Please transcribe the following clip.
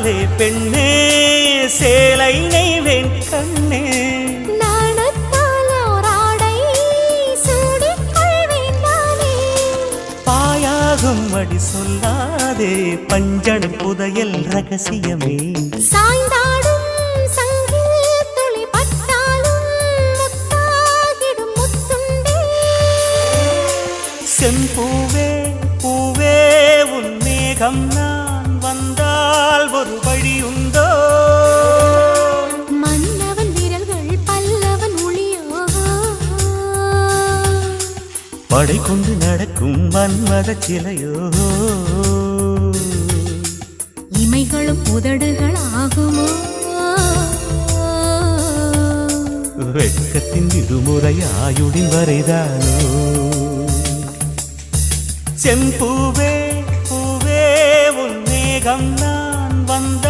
சொல்லாதே பெண்ணே சேலை நெய்வேன் கண்ணே பாயாகும் அடி சொல்லாதே பஞ்சண புதையல் ரகசியமே சாய்ந்தாடும் சங்கில் துளி பட்டாலும் முத்தாகிடும் முத்துண்டே செம்பூவே பூவே உன் மேகம் நான் வந்தால் ஒரு வழியுண்டோ மன்னவன் விரல்கள் பல்லவன் ஒளியோ படை கொண்டு நடக்கும் மன்மத சிலையோ இமைகளும் உதடுகள் ஆகுமோ வெட்கத்தின் விடுமுறை ஆயுடின் வரைதானோ செம்பூவே பூவே உன் மேகம் நான்